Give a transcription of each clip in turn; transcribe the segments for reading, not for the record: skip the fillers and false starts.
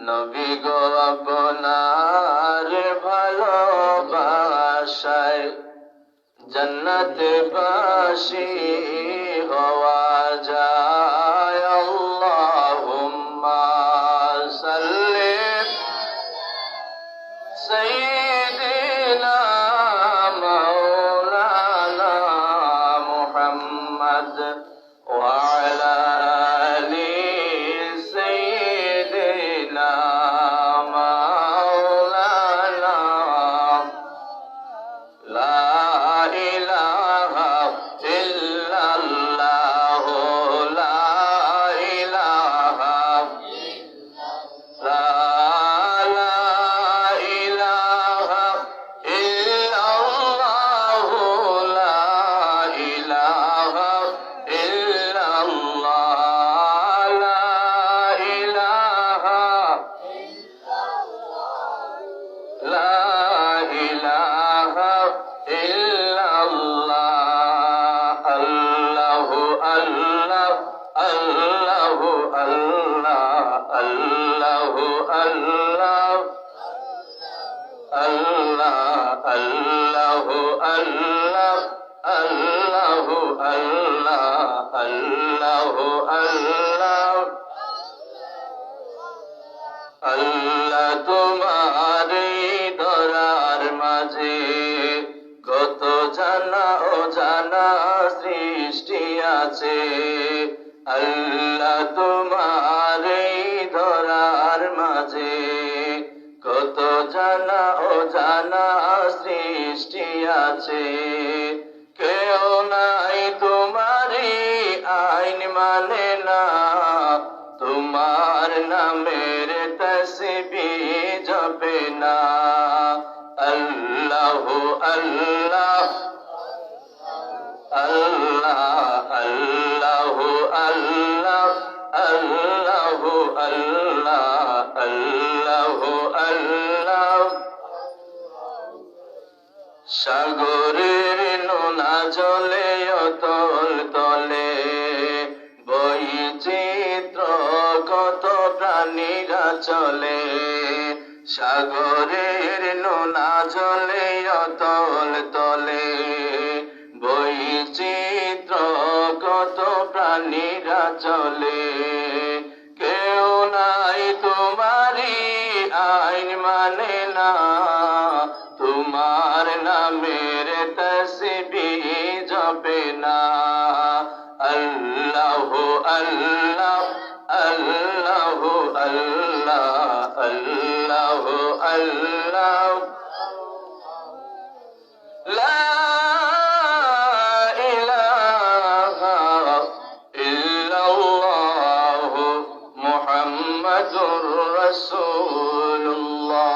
নবী গো আপনার ভালোবাসায় জান্নাতবাসী হওয়া যায়। আল্লাহুম্মা সাল্লি সাইয়্যিদিনা মাওলানা মুহাম্মদ ওয়া আলা আলি সাইয়্যিদিনা মাওলানা। লা ইলাহা ইল্লাল্লাহ, লা ইলাহা লা ইলাহা ইল্লাল্লাহ, লা ইলাহা ইল্লাল্লাহ, লা ইলাহা লা ইলাহা ইল্লাল্লাহ। আল্লাহু আল্লাহ আল্লাহু আল্লাহ আল্লাহু আল্লাহ আল্লাহ আল্লাহু আল্লাহ আল্লাহু আল্লাহ আল্লাহু আল্লাহ। আল্লাহ তোমার ধরার মাঝে কত জানা ও জানা সৃষ্টি আছে। আল্লাহ তোমার ধরার মাঝে কত জানা ও জানা সৃষ্টি আছে। কেউ নাই তোমারি আইন মানে না, তোমার নামের তসবিহ জপে না। আল্লাহু আল্লাহ আল্লাহ আল্লাহু আল্লাহ আল্লাহু আল্লাহ আল্লাহু আল্লাহ। সাগরের নোনা জলে অতল তলে বৈচিত্র কত প্রাণীরা চলে। সাগরের নোনা জলে অতল তলে বৈচিত্র কত প্রাণীরা চলে। কেউ নাই তোমারি আইন মানে না, তোমার নামের তসবিহ জপে না। আল্লাহু আল্লাহ আল্লাহু আল্লাহ আল্লাহু আল্লাহ। লা ইলাহা ইল্লাল্লাহ মুহাম্মাদুর রাসূলুল্লাহ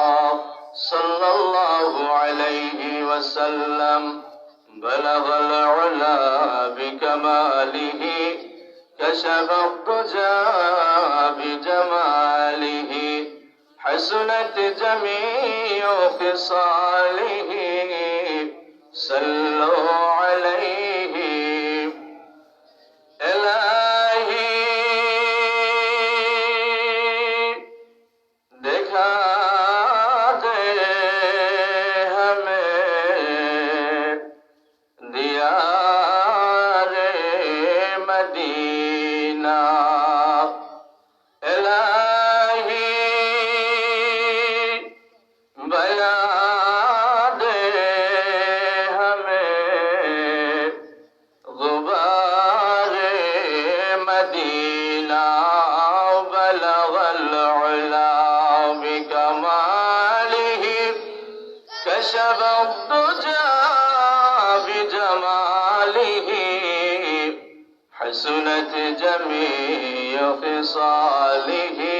সাল্লাল্লাহু আলাইহি ওয়াসাল্লাম। বালাগাল উলা বিকামালিহি কাশাফাত তুজা বিজামালিহি হাসুনাত জামিউ খিসালিহি সাল্লু আলাইহি। ইলাহি দেখা দে হমে দিয়ারে মদিনা। ইলাহি বয়া দে হমে গুবারে মদিনা। বলগল উলা বিকমালিহি কশফাত তুজা বিজামালিহি হাসুনাত জামিউ খিসালিহি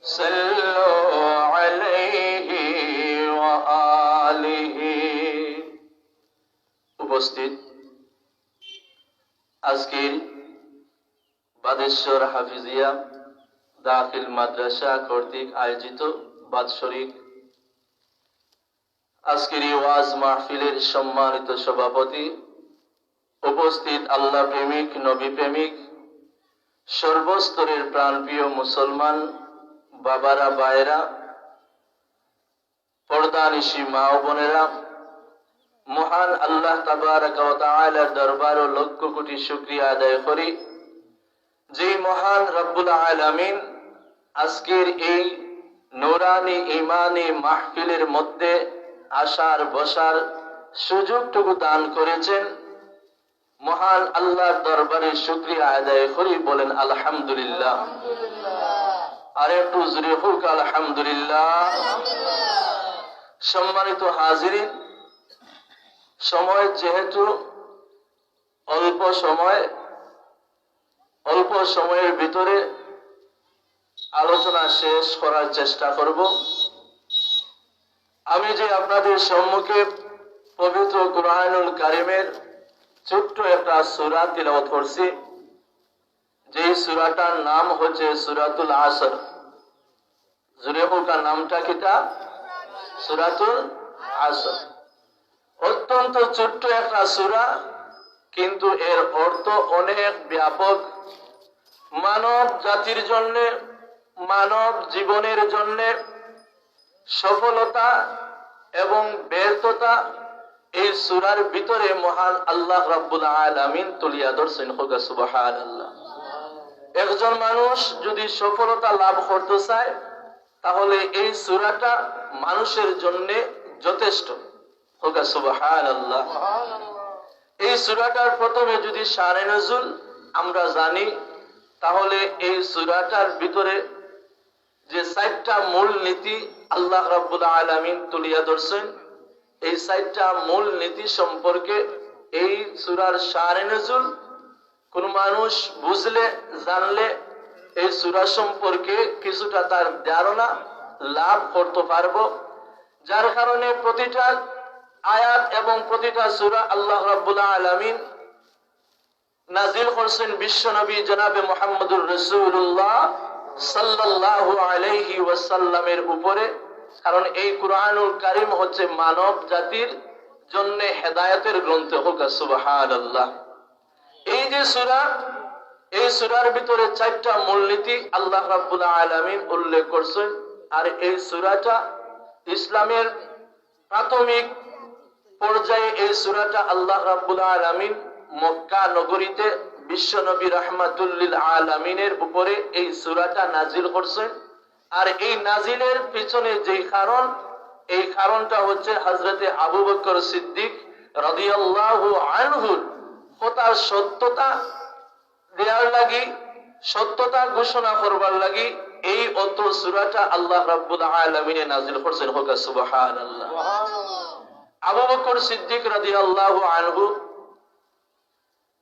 সাল্লু আলাইহি ওয়া আলিহি। উপস্থিত আজকের বাদেশ্বর হাফিজিয়া দাখিল মাদ্রাসা কর্তৃক আয়োজিত বাৎসরিক আজকের এই ওয়াজ মাহফিলের সম্মানিত সভাপতি, উপস্থিত আল্লাহ প্রেমিক, নবী প্রেমিক, সর্বস্তরের প্রাণপ্রিয় মুসলমান বাবারা, ভাইরা, পর্দানিশী মা ও বোনেরা, মহান আল্লাহ তাবারক ওয়া তাআলার দরবারে লক্ষ কোটি শুকরিয়া আদায় করি, যে মহান রব্বুল আলামিন আজকের এই নূরানি ঈমানি মাহফিলের মধ্যে আসার বসার সুযোগটুকু দান করেছেন। মহান আল্লাহর দরবারে শুকরিয়া আদায় করি, বলেন আলহামদুলিল্লাহ। আর একটু জোরে হোক আলহামদুলিল্লাহ। সম্মানিত হাজিরিন, সময় যেহেতু অল্প সময়ের ভিতরে আলোচনা শেষ করার চেষ্টা করব। আমি যে আপনাদের সম্মুখে পবিত্র কুরআনুল কারীমের ছোট্ট একটা সূরা তিলাওয়াত করছি, যে সূরাটার নাম হচ্ছে সূরাতুল আসর। জোরে হোক, নামটা কিটা? সূরাতুল আসর। অত্যন্ত ছোট্ট একটা সূরা, কিন্তু এর অর্থ অনেক ব্যাপক। মানব জাতির জন্য, মানব জীবনের জন্য সফলতা এবং ব্যর্থতা এই সূরার ভিতরে মহান আল্লাহ রাব্বুল আলামিন তুলিয়া ধরছেন। সুবহানাল্লাহ। একজন মানুষ যদি সফলতা লাভ করতে চায়, তাহলে এই সূরাটা মানুষের জন্য যথেষ্ট। সুবহানাল্লাহ। এই সূরাটার প্রথমে যদি শানে নজুল আমরা জানি, তাহলে এই সূরাটার ভিতরে যে 4টা মূল নীতি আল্লাহ রাব্বুল আলামিন তুলিয়া ধরছেন, এই 4টা মূল নীতি সম্পর্কে এই সূরার শানে নজুল কোন মানুষ বুঝলে, জানলে এই সূরা সম্পর্কে কিছুটা তার ধারণা লাভ করতে পারবো। যার কারণে প্রতিটা আয়াত এবং প্রতিটা সূরা আল্লাহ রাব্বুল আলামিন নাজিল করছেন বিশ্বনবী জনাবে মুহাম্মদুর রাসূলুল্লাহ সাল্লাল্লাহু আলাইহি ওয়াসাল্লামের উপরে। কারণ এই কুরআনুল কারীম হচ্ছে মানব জাতির জন্য হেদায়েতের গ্রন্থ। সুবহানাল্লাহ। এই যে সূরা, এই সূরার ভিতরে 4টা মূলনীতি আল্লাহ রাব্বুল আলামিন উল্লেখ করছেন। আর এই সূরাটা ইসলামের প্রাথমিক পর্যায়ে এই সূরাটা আল্লাহ রাব্বুল আলামিন মক্কা নগরীতে বিশ্বনবী রাহমাতুল লিল আলামিনের উপরে এই সূরাটা নাজিল করছেন। আর এই নাজিলের পিছনে যেই কারণ, এই কারণটা হচ্ছে হযরতে আবু বকর সিদ্দিক রাদিয়াল্লাহু আনহুর কথার সত্যতা দেওয়ার লাগি, সত্যতা ঘোষণা করবার লাগি এই অত সূরাটা আল্লাহ রাব্বুল আলামিন নাজিল করছেন। সুবহানাল্লাহ। আবু বকর সিদ্দিক রাদিয়াল্লাহু আনহু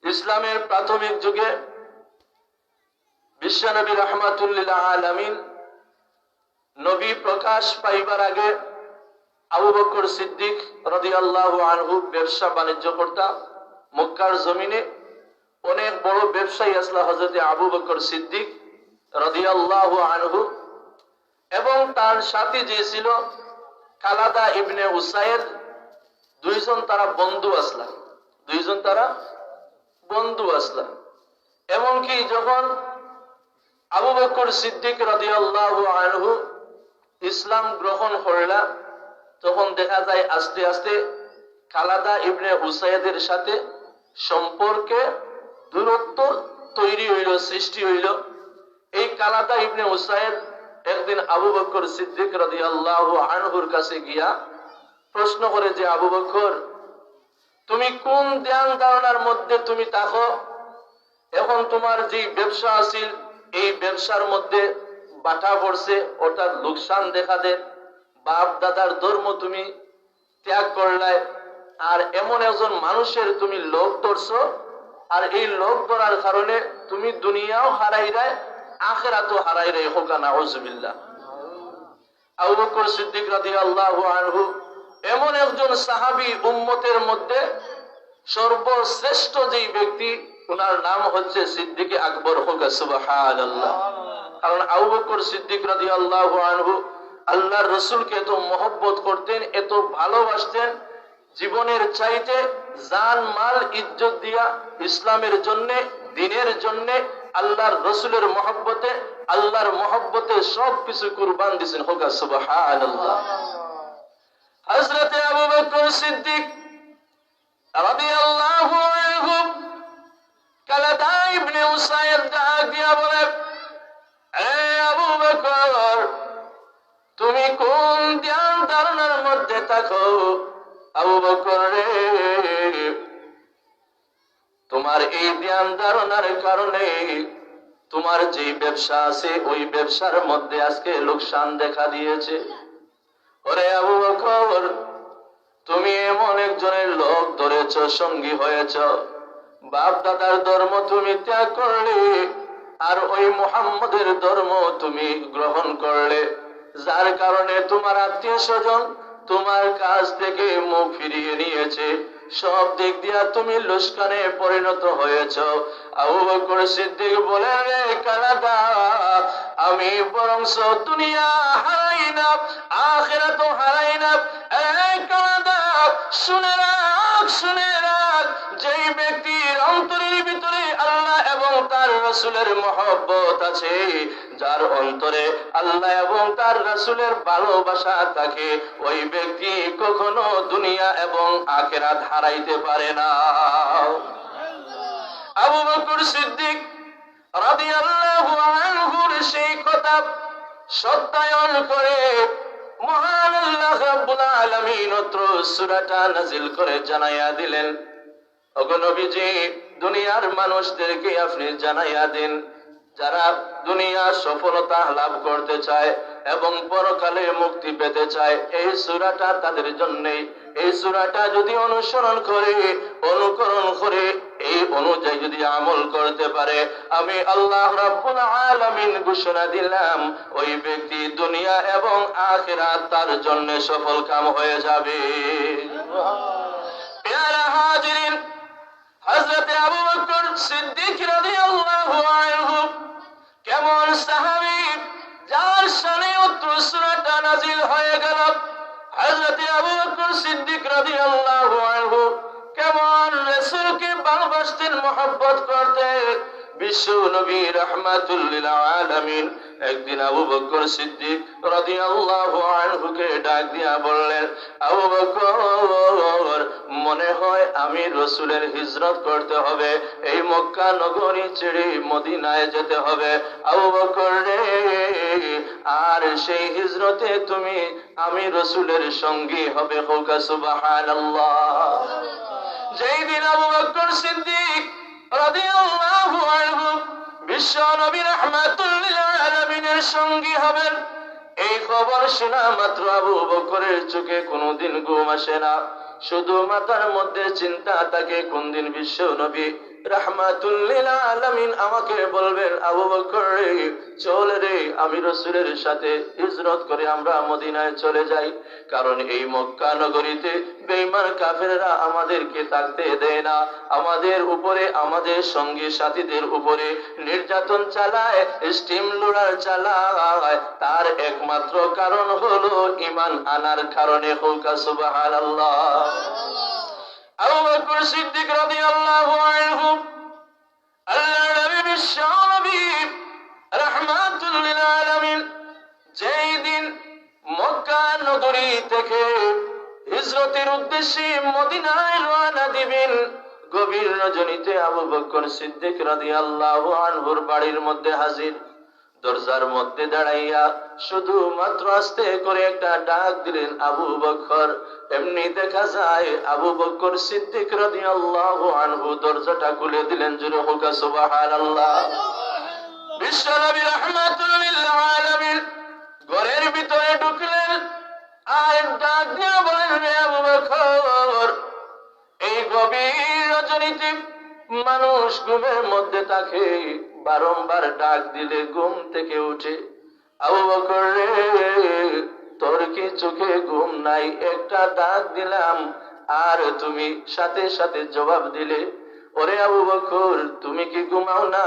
ইসলামের প্রাথমিক যুগে বিশ্বনবী রাহমাতুল লিল আলামিন নবী প্রকাশ পাইবার আগে আবু বকর সিদ্দিক রাদিয়াল্লাহু আনহু ব্যবসা বাণিজ্য করতা। মক্কার জমিনে অনেক বড় ব্যবসায়ী আসলা হযরতে আবু বকর সিদ্দিক রাদিয়াল্লাহু আনহু, এবং তার সাথী যে ছিল কালাদা ইবনে উসাইর, দুইজন তারা বন্ধু আসলা, দুইজন তারা বন্ধু আসলা। এমনকি যখন আবু বকর সিদ্দিক রাদিয়াল্লাহু আনহু ইসলাম গ্রহণ করলা, তখন দেখা যায় আস্তে আস্তে কালাদা ইবনে উসাইদের সাথে সম্পর্কে দূরত্ব তৈরি হইল, সৃষ্টি হইল। এই কালাদা ইবনে উসাইদ একদিন আবু বকর সিদ্দিক রাদিয়াল্লাহু আনহুর কাছে গিয়া প্রশ্ন করে যে, আবু বকর, তুমি কোন ধ্যান ধারণার মধ্যে তুমি থাকো? এখন তোমার যে ব্যবসা আছিল, এই ব্যবসার মধ্যে বাটা পড়ছে, অর্থাৎ লোকসান দেখা দেয়। বাপ দাদার ধর্ম তুমি ত্যাগ করলাই, আর এমন একজন মানুষের তুমি লোভ ধরছো, আর এই লোভ ধরার কারণে তুমি দুনিয়াও হারাই রায়, আখিরাতও হারাই রায়। হোকা নাউজুবিল্লাহ। আবু বকর সিদ্দিক রাদিয়াল্লাহু আনহু এমন একজন সাহাবী, উম্মতের মধ্যে সর্বশ্রেষ্ঠ যেই ব্যক্তি, ওনার নাম হচ্ছে সিদ্দিকে আকবর। হোকা সুবহানাল্লাহ। কারণ আবু বকর সিদ্দিক রাদিয়াল্লাহু আনহু আল্লাহর রাসূলকে এত মহব্বত করতেন, এত ভালোবাসতেন, জীবনের চাইতে জান মাল ইজ্জত দিয়া ইসলামের জন্য, দ্বীনের জন্য আল্লাহর রসুলের মহব্বতে, আল্লাহর মহব্বতে সবকিছু কুরবান দিয়েছেন। হোক সুবহানাল্লাহ। হযরতে আবু বকর সিদ্দিক রাদিয়াল্লাহু আনহু কালাদা ইবনে উসাইদ ডাক দিয়া বলে, এ আবু বকর, তুমি কোন ধ্যান ধারণার মধ্যে থাকো? আবু বকর রে, তোমার এই ধ্যান ধারণার কারণে তোমার যে ব্যবসা আছে ওই ব্যবসার মধ্যে আজকে লোকসান দেখা দিয়েছে। ওরে আবু বকর, তুমি এমন একজনের লোক ধরেছ, সঙ্গী হয়েছ, বাপ দাদার ধর্ম তুমি ত্যাগ করলে, আর ওই মুহাম্মদের ধর্ম তুমি গ্রহণ করলে, যার কারণে তোমার আত্মীয় স্বজন তোমার কাছ থেকে মুখ ফিরিয়ে নিয়েছে। সব দিক দিয়া তুমি লুসকানে পরিণত হয়েছ। আবু বকর সিদ্দিক বলেন, রে কালাদা, আমি বরংস দুনিয়া হারাই না, আখিরাত হারাই না। এ কালাদা, শুনে রাখ, শুনে রাখ, যেই ব্যক্তির অন্তরের ভিতরে আল্লাহ এবং তার রাসূলের মহব্বত আছে, যার অন্তরে আল্লাহ এবং তার রাসূলের ভালোবাসা থাকে, ওই ব্যক্তি কখনো দুনিয়া এবং আখিরাত হারাইতে পারে না। আবু বকর সিদ্দিক রাদিয়াল্লাহু আনহুর সেই কথা সত্যায়ন করে মহান আল্লাহ রাব্বুল আলামিন অত্র সূরাটা নাযিল করে জানাইয়া দিলেন, ওগো নবীজি, দুনিয়ার মানুষদেরকে আপনি জানাইয়া দিন, যারা দুনিয়া সফলতা লাভ করতে চায় এবং পরকালে মুক্তি পেতে চায়, এই সূরাটা তাদের জন্যই। এই সূরাটা যদি অনুসরণ করে, অনুকরণ করে, এই অনুযায়ী যদি আমল করতে পারে, আমি আল্লাহ রাব্বুল আলামিন ঘোষণা দিলাম, ওই ব্যক্তি দুনিয়া এবং আখিরাত তার জন্য সফল কাম হয়ে যাবে। প্যারা হাজিরিন, হযরতে আবু বকর সিদ্দিক রাদিয়াল্লাহু আনহু কেমন সাহাবী, যার শানে উত্তর সূরাটা নাযিল হয়ে গেল। হযরতে আবু বকর সিদ্দিক রাদিয়াল্লাহু আনহু কেমন রাসূলকে ভালোবাসতেন, মহব্বত করতেন। বিশ্ব নবী রাহমাতুল লিল আলামিন একদিন আবু বকর সিদ্দিক রাদিয়াল্লাহু আনহুকে ডাক দিয়া বললেন, আবু বকর, মনে হয় আমি রাসূলের হিজরত করতে হবে, এই মক্কা নগরী ছেড়ে মদিনায় যেতে হবে। আবু বকর রে, আর সেই হিজরতে তুমি আমি রাসূলের সঙ্গী হবে। হোক সুবহানাল্লাহ। যেই দিন আবু বকর সিদ্দিক রাদিয়াল্লাহু আনহু বিশ্ব নবী রাহমাতুল লিল আলামিনের সঙ্গী হবেন, এই খবর শোনা মাত্র আবু বকরের চোখে কোনোদিন ঘুম আসে না, শুধু মাথার মধ্যে চিন্তা থাকে, কোন দিন বিশ্ব নবী রাহমাতুল লিল আলামিন আমাকে বলবেন, আবু বকর রে, চল রে, আমি রাসূলের সাথে হিজরত করে আমরা মদিনায় চলে যাই। কারণ এই মক্কা নগরীতে বেঈমান কাফেররা আমাদেরকে থাকতে দেয় না, আমাদের উপরে, আমাদের সঙ্গী সাথীদের উপরে নির্যাতন চালায়, স্টিম লোডার চালায়। তার একমাত্র কারণ হলো ঈমান আনার কারণে। হোক সুবহানাল্লাহ। আবু বকর সিদ্দিক রাদিয়াল্লাহু আনহু আল্লাহর নবী বিশ্ব নবী রাহমাতুল লিল আলামিন যেই দিন মক্কা নগরী থেকে হিজরতের উদ্দেশ্যে মদিনায় রওনা দিবেন, গভীর রজনীতে আবু বকর সিদ্দিক রাদিয়াল্লাহু আনহুর বাড়ির মধ্যে হাজির। দরজার মধ্যে দাঁড়াইয়া শুধু মাত্র আস্তে করে একটা ডাক দিলেন, আবু বকর। এমনি দেখা যায় আবু বকর সিদ্দিক রাদিয়াল্লাহু আনহু দরজাটা খুলে দিলেন। জোরে হোক সুবহানাল্লাহ। বিশ্ব নবী রাহমাতুল লিল আলামিন ঘরের ভিতরে ঢুকলেন আর ডাক দিয়ে বলেন, রে আবু বকর, এই গভীর রজনীতে মানুষ ঘুমের মধ্যে থাকে, বারংবার ডাক দিলে ঘুম থেকে উঠে। আবু বকর রে, তোর কি চোখে ঘুম নাই? একটা ডাক দিলাম আর তুমি সাথে সাথে জবাব দিলে। ওরে আবু বকর, তুমি কি ঘুমাও না?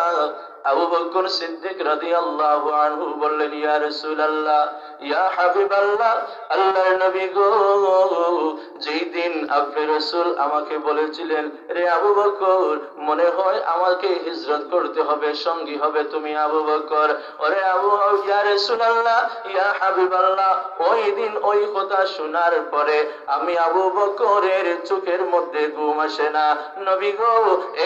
আবু বকর সিদ্দিক রাদিয়াল্লাহু আনহু বললেন, ইয়া রাসূলুল্লাহ, ইয়া হাবিবাল্লাহ, আল্লাহর নবী গো, যেই দিন আপনি রাসূল আমাকে বলেছিলেন, রে আবু বকর, মনে হয় আমাকে হিজরত করতে হবে, সঙ্গী হবে তুমি আবু বকর। ওরে আবু, ইয়া রাসূলুল্লাহ, ইয়া হাবিবাল্লাহ, ওই দিন ওই কথা শোনার পরে আমি আবু বকরের চোখের মধ্যে ঘুম আসে না। নবী গো,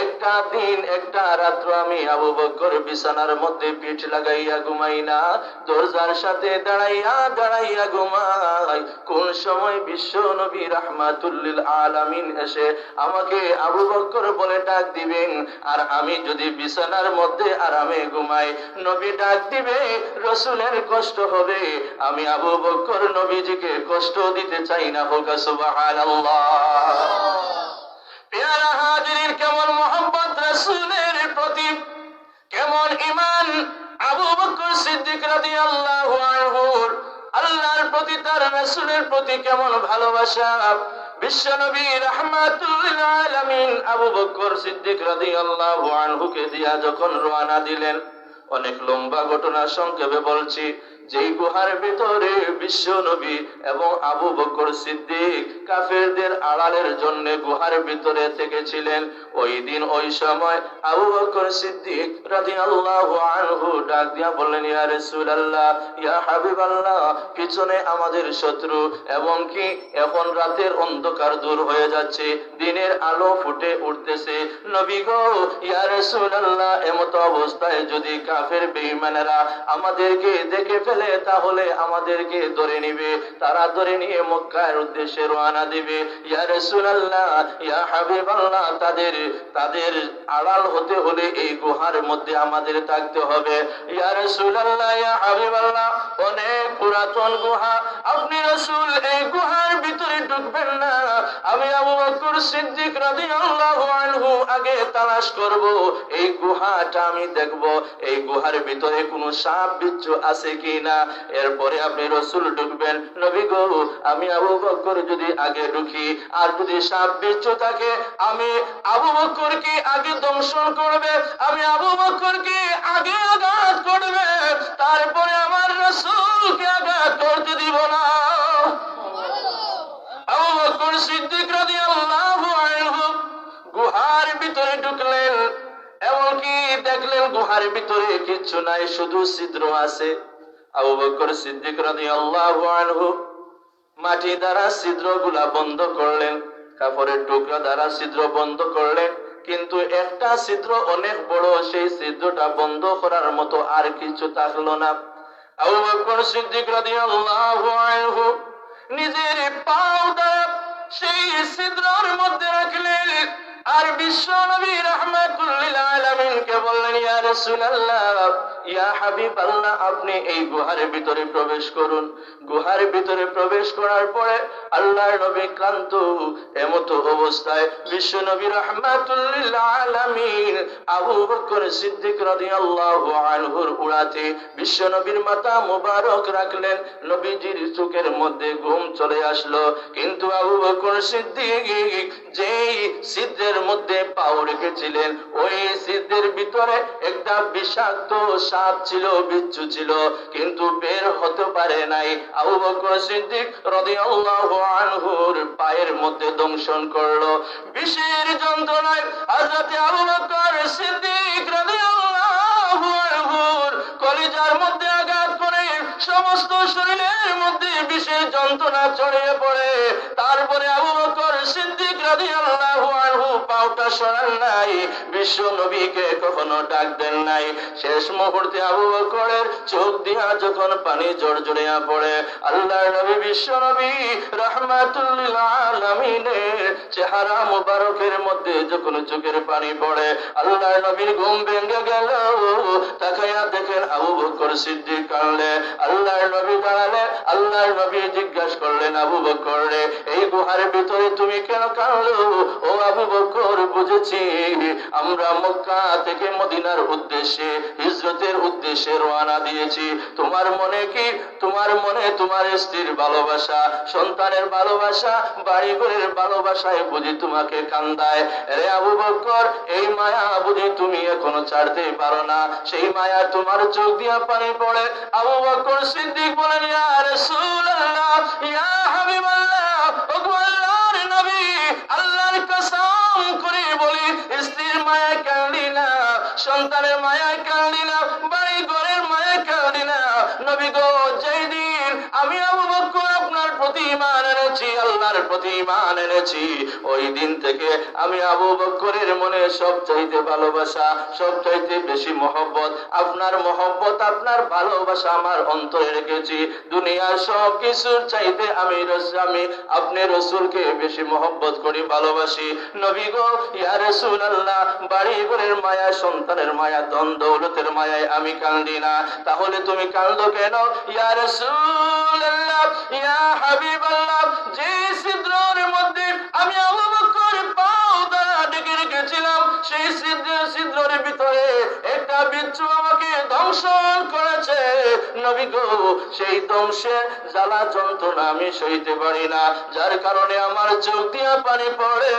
একটা দিন একটা রাত্র আমি আবু বকর বিছানার মধ্যে পিঠ লাগাইয়া ঘুমাই না, দরজার সাথে দাঁড়াইয়া দাঁড়াইয়া ঘুমাই। কোন সময় বিশ্ব নবী রাহমাতুল লিল আলামিন এসে আমাকে আবু বকর বলে ডাক দিবেন, আর আমি যদি বিছানার মধ্যে আরামে ঘুমাই, নবী ডাক দিবে, রাসূলের কষ্ট হবে, আমি আবু বকর নবীজিকে কষ্ট দিতে চাই না। হোক সুবহানাল্লাহ। পেয়ারা হাজিরিন, কেমন মোহাম্মত রাসূলের প্রতি, কেমন ঈমান আবু বকর সিদ্দিক রাদিয়াল্লাহু আনহুর আল্লাহর প্রতি, তার রাসূলের প্রতি কেমন ভালোবাসা। বিশ্বনবী রাহমাতুল লিল আলামিন আবু বকর সিদ্দিক রাদিয়াল্লাহু আনহুকে দিয়া যখন রওনা দিলেন, অনেক লম্বা ঘটনা সংক্ষেপে বলছি। যেই গুহার ভিতরে বিশ্ব নবী এবং আবু বকর সিদ্দিক কাফেরদের আড়ালের জন্য গুহার ভিতরে থেকেছিলেন, ওই দিন ওই সময় আবু বকর সিদ্দিক রাদিয়াল্লাহু আনহু ডাক দিয়া বললেন, ইয়া রাসূলুল্লাহ, ইয়া হাবিবাল্লাহ, পিছনে আমাদের শত্রু, এবং কি এখন রাতের অন্ধকার দূর হয়ে যাচ্ছে, দিনের আলো ফুটে উঠতেছে। নবী গো, ইয়া রাসূলুল্লাহ, এমত অবস্থায় যদি কাফের বেঈমানেরা আমাদেরকে দেখে ফেলে, তাহলে আমাদেরকে ধরে নিবে, তারা ধরে নিয়ে মক্কার উদ্দেশ্যে রওনা দিবে। ইয়া রাসূলুল্লাহ, ইয়া হাবিবাল্লাহ, তাদের আড়াল হতে হলে এই গুহার মধ্যে আমাদের থাকতে হবে। ইয়া রাসূলুল্লাহ, ইয়া হাবিবাল্লাহ, অনেক পুরাতন গুহা, আপনি রাসূল এই গুহার ভিতরে ঢুকবেন না, আমি আবু বকর সিদ্দিক রাদিয়াল্লাহু আনহু আগে তালাশ করব, এই গুহাটা আমি দেখব, এই গুহার ভিতরে কোনো সাপ বিচ্ছু আছে কিনা, এরপরে আপনি রাসূল ঢুকবেন। নবী গো, আমি আবু বকর যদি আগে ঢুকি, আর যদি সাপ বিচ্ছু থাকে, আমি আবু বকরকে আগে দংশন করবে, আমি আবু বকরকে আগে আঘাত করবে, তারপরে আমার রাসূলকে আঘাত করতে দিব না। আবু বকর সিদ্দিক রাদিয়াল্লাহু আনহু গুহার ভিতরে ঢুকলেন, এমনকি দেখলেন গুহার ভিতরে কিচ্ছু নাই, শুধু ছিদ্র আছে। আবু বকর সিদ্দিক রাদিয়াল্লাহু আনহু মাটি দ্বারা ছিদ্রগুলা বন্ধ করলেন, কাপড়ের টুকরা দ্বারা ছিদ্র বন্ধ করলেন, কিন্তু একটা ছিদ্র অনেক বড়, সেই ছিদ্রটা বন্ধ করার মতো আর কিছু থাকলো না। আবু বকর সিদ্দিক রাদিয়াল্লাহু আনহু নিজের পাও দ্বারা সেই ছিদ্রের মধ্যে রাখলেন, আর বিশ্ব নবী রাহমাতুল লিল আলামিনকে বললেন, ইয়া রাসূলুল্লাহ, ইয়া হাবিবাল্লাহ, আপনি এই গুহার ভিতরে প্রবেশ করুন। গুহার ভিতরে প্রবেশ করার পরে আল্লাহর নবী ক্লান্ত, এমত অবস্থায় বিশ্ব নবী রাহমাতুল লিল আলামিন আবু বকর সিদ্দিক রাদিয়াল্লাহু আনহুর উড়াতে বিশ্ব নবীর মাথা মুবারক রাখলেন। নবীজির চোখের মধ্যে ঘুম চলে আসলো, কিন্তু আবু বকর সিদ্দিক যেই ছিদ্রের মধ্যে পাও রেখেছিলেন, ওই ছিদ্রের ভিতরে একটা বিষাক্ত সাপ ছিল, বিচ্ছু ছিল, কিন্তু বের হতে পারে নাই। আবু বকর সিদ্দিক রাদিয়াল্লাহু আনহুর পায়ের মধ্যে দংশন করলো। বিষের যন্ত্রণায় হযরত আবু বকর সিদ্দিক রাদিয়াল্লাহু আনহুর কলিজার মধ্যে আঘাত করে সমস্ত শরীরের মধ্যে বিষের যন্ত্রণা ছড়িয়ে পড়ে। তারপরে আবু বকর সিদ্দিক রাদিয়াল্লাহু আনহু পাওটা সরান নাই, বিশ্ব নবীকে কখনো ডাক দেন নাই। শেষ মুহূর্তে আবু বকরের চোখ দিয়া যখন পানি জড়জড়িয়া পড়ে, আল্লাহর নবী বিশ্ব নবী রাহমাতুল লিল আলামিনের চেহারা মুবারকের মধ্যে যখন চোখের পানি পড়ে, আল্লাহর নবীর ঘুম ভেঙে গেল। তাকাইয়া দেখেন আবু বকর সিদ্দিক কাঁদলে, আল্লাহর নবী দাঁড়ালে, আল্লাহর নবী জিজ্ঞাসা করলেন, আবু বকর রে, এই গুহার ভিতরে তুমি কেন কাঁদলো? ও আবু বকর, বুঝেছি আমরা মক্কা থেকে মদিনার উদ্দেশ্যে হিজরতের উদ্দেশ্যে রওনা দিয়েছি। তোমার মনে কি? তোমার মনে তোমার স্ত্রীর ভালোবাসা, সন্তানের ভালোবাসা, বাড়ি ঘরের ভালোবাসায় বুঝি তোমাকে কান্দায়। রে আবু বকর, এই মায়া বুঝি তুমি এখনো ছাড়তে পারো না, সেই মায়া তোমার চোখ দিয়া পানি পড়ে। আবু বকর সিদ্দিক বলেন, ইয়া রাসূলুল্লাহ, ইয়া হাবিবাল্লাহ, ওগো আল্লাহর নবী, আল্লাহর কসম করে বলি, স্ত্রীর মায়া কাঁদি না, সন্তানের মায়া কাঁদি না, বাড়ি ঘরের মায়া কাঁদি না। নবী গো, যেই দিন আমি আবু বকর আপনার প্রতি ঈমান এনেছি, আল্লাহর প্রতি ঈমান এনেছি, ওই দিন থেকে আমি আবু বকরের মনে সব চাইতে ভালোবাসা, সব চাইতে বেশি মহব্বত, আপনার মহব্বত, আপনার ভালোবাসা আমার অন্তরে রেখেছি। দুনিয়ার সব কিছুর চাইতে আমি আপনি রসুলকে বেশি মহব্বত করি, ভালোবাসি। নবী গো, ইয়া রাসূলুল্লাহ, বাড়ি ঘরের মায়া, সন্তানের মায়া, ধন দৌলতের মায়ায় আমি কাঁদি না, তাহলে তুমি কাঁদো কেন? ইয়া রাসূলুল্লাহ, ইয়া হাবিবাল্লাহ, যে ছিদ্রের মধ্যে আমি আবু বকর পাও দ্বারা ঢেকে রেখেছিলাম, সেই ছিদ্রের ভিতরে একটা বিচ্ছু আমাকে দংশন করেছে। নবী গো, সেই ধ্বংসের জ্বালা যন্ত্রণা আমি সইতে পারি না, যার কারণে আমার চোখ দিয়া পানি পড়ে।